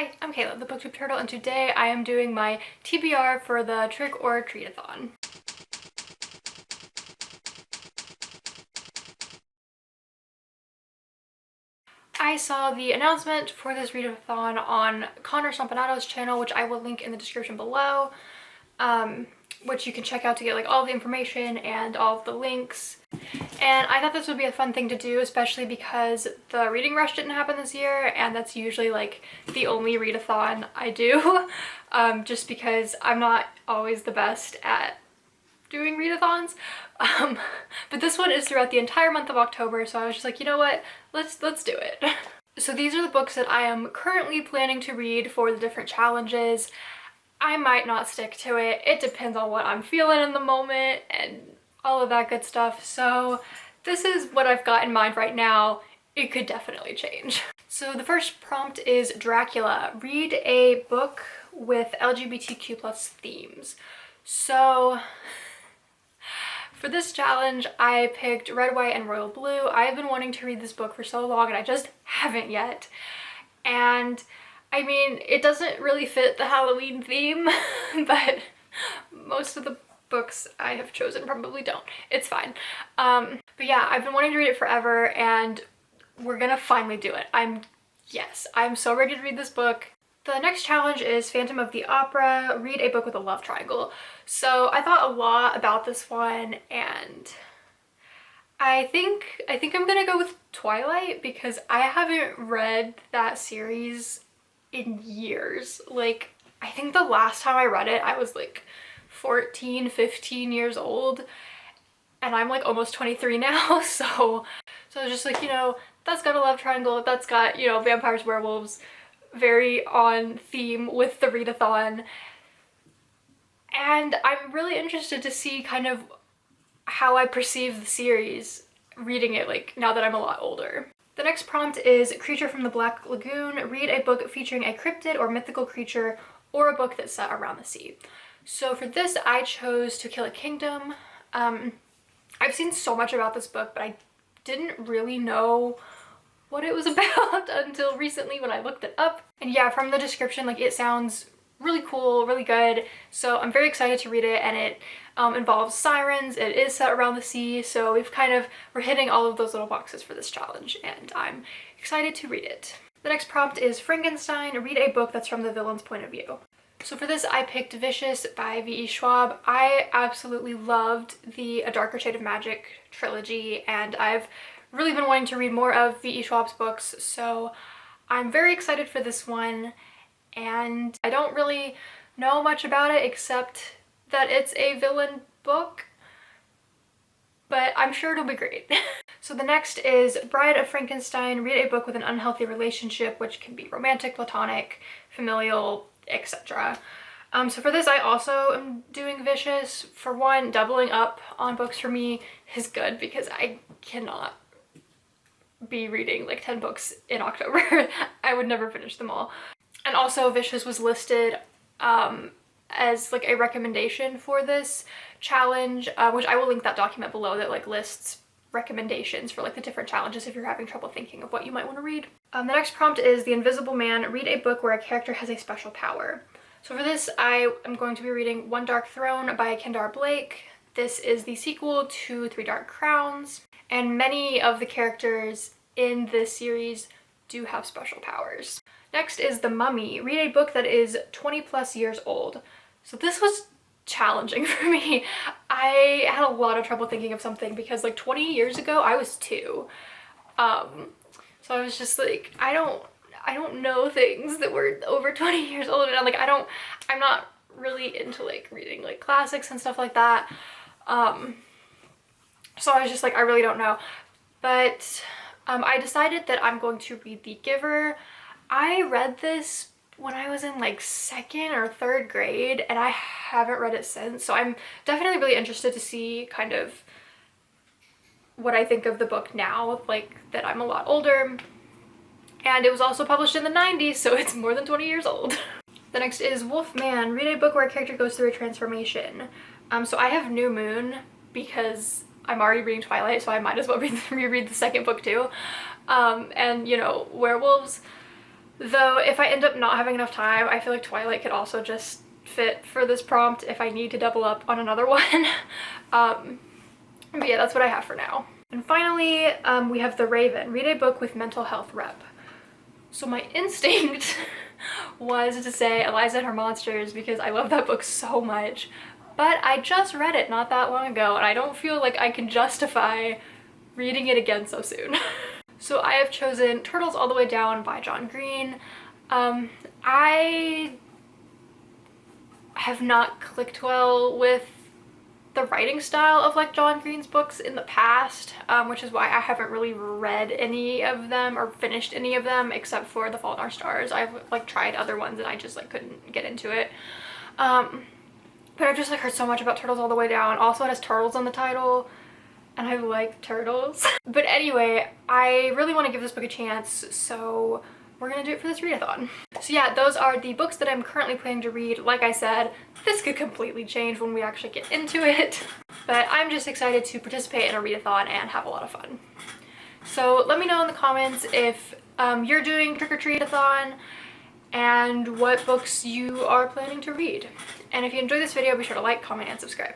Hi, I'm Kayla, the booktube turtle, and today I am doing my TBR for the Trick or Treat-a-thon. I saw the announcement for this read-a-thon on Connor Sampanato's channel, which I will link in the description below, which you can check out to get like all the information and all of the links. And I thought this would be a fun thing to do, especially because the reading rush didn't happen this year, and that's usually like the only read-a-thon I do, just because I'm not always the best at doing read-a-thons. But this one is throughout the entire month of October, so I was just like, you know what, let's do it. So these are the books that I am currently planning to read for the different challenges. I might not stick to it. It depends on what I'm feeling in the moment and all of that good stuff. So this is what I've got in mind right now. It could definitely change. So the first prompt is Dracula. Read a book with LGBTQ plus themes. So for this challenge, I picked Red, White, and Royal Blue. I've been wanting to read this book for so long and I just haven't yet. And I mean, it doesn't really fit the Halloween theme, but most of the books I have chosen probably don't. It's fine. But yeah, I've been wanting to read it forever and we're gonna finally do it. I'm so ready to read this book. The next challenge is Phantom of the Opera. Read a book with a love triangle. So I thought a lot about this one and I think I'm gonna go with Twilight because I haven't read that series in years. Like, I think the last time I read it, I was like 14, 15 years old, and I'm like almost 23 now, so I was just like, you know, that's got a love triangle, that's got, you know, vampires, werewolves, very on theme with the read-a-thon, and I'm really interested to see kind of how I perceive the series reading it, like, now that I'm a lot older. The next prompt is Creature from the Black Lagoon. Read a book featuring a cryptid or mythical creature or a book that's set around the sea. So for this, I chose To Kill a Kingdom. I've seen so much about this book, but I didn't really know what it was about until recently when I looked it up. And yeah, from the description, like, it sounds really cool, really good. So I'm very excited to read it, and it involves sirens. It is set around the sea, so we're hitting all of those little boxes for this challenge, and I'm excited to read it. The next prompt is Frankenstein. Read a book that's from the villain's point of view. So for this, I picked Vicious by V.E. Schwab. I absolutely loved the A Darker Shade of Magic trilogy, and I've really been wanting to read more of V.E. Schwab's books, so I'm very excited for this one. And I don't really know much about it except that it's a villain book, but I'm sure it'll be great. So the next is Bride of Frankenstein. Read a book with an unhealthy relationship, which can be romantic, platonic, familial, etc. So for this, I also am doing Vicious. For one, doubling up on books for me is good because I cannot be reading like 10 books in October. I would never finish them all. And also Vicious was listed as like a recommendation for this challenge, which I will link that document below that like lists recommendations for like the different challenges if you're having trouble thinking of what you might want to read. The next prompt is The Invisible Man. Read a book where a character has a special power. So for this, I am going to be reading One Dark Throne by Kendare Blake. This is the sequel to Three Dark Crowns, and many of the characters in this series do have special powers. Next is The Mummy. Read a book that is 20 plus years old. So this was challenging for me. I had a lot of trouble thinking of something because like 20 years ago I was 2. So I was just like, I don't know things that were over 20 years old, and I'm not really into like reading like classics and stuff like that. So I was just like, I really don't know. But I decided that I'm going to read The Giver. I read this when I was in like 2nd or 3rd grade, and I haven't read it since, so I'm definitely really interested to see kind of what I think of the book now, like that I'm a lot older. And it was also published in the 90s, so it's more than 20 years old. The next is Wolfman. Read a book where a character goes through a transformation. So I have New Moon because I'm already reading Twilight, so I might as well reread the second book too. And you know, werewolves, Though if I end up not having enough time, I feel like Twilight could also just fit for this prompt if I need to double up on another one. But yeah, that's what I have for now. And finally, we have The Raven. Read a book with mental health rep. So my instinct was to say Eliza and Her Monsters because I love that book so much. But I just read it not that long ago and I don't feel like I can justify reading it again so soon. So I have chosen Turtles All the Way Down by John Green. I have not clicked well with the writing style of like John Green's books in the past, which is why I haven't really read any of them or finished any of them except for The Fault in Our Stars. I've like tried other ones and I just like couldn't get into it. But I've just like heard so much about Turtles All the Way Down. Also it has turtles in the title and I like turtles. But anyway, I really want to give this book a chance, so we're gonna do it for this readathon. So yeah, those are the books that I'm currently planning to read. Like I said, this could completely change when we actually get into it, but I'm just excited to participate in a readathon and have a lot of fun. So let me know in the comments if you're doing Trick or Treat-a-thon and what books you are planning to read. And if you enjoyed this video, be sure to like, comment, and subscribe.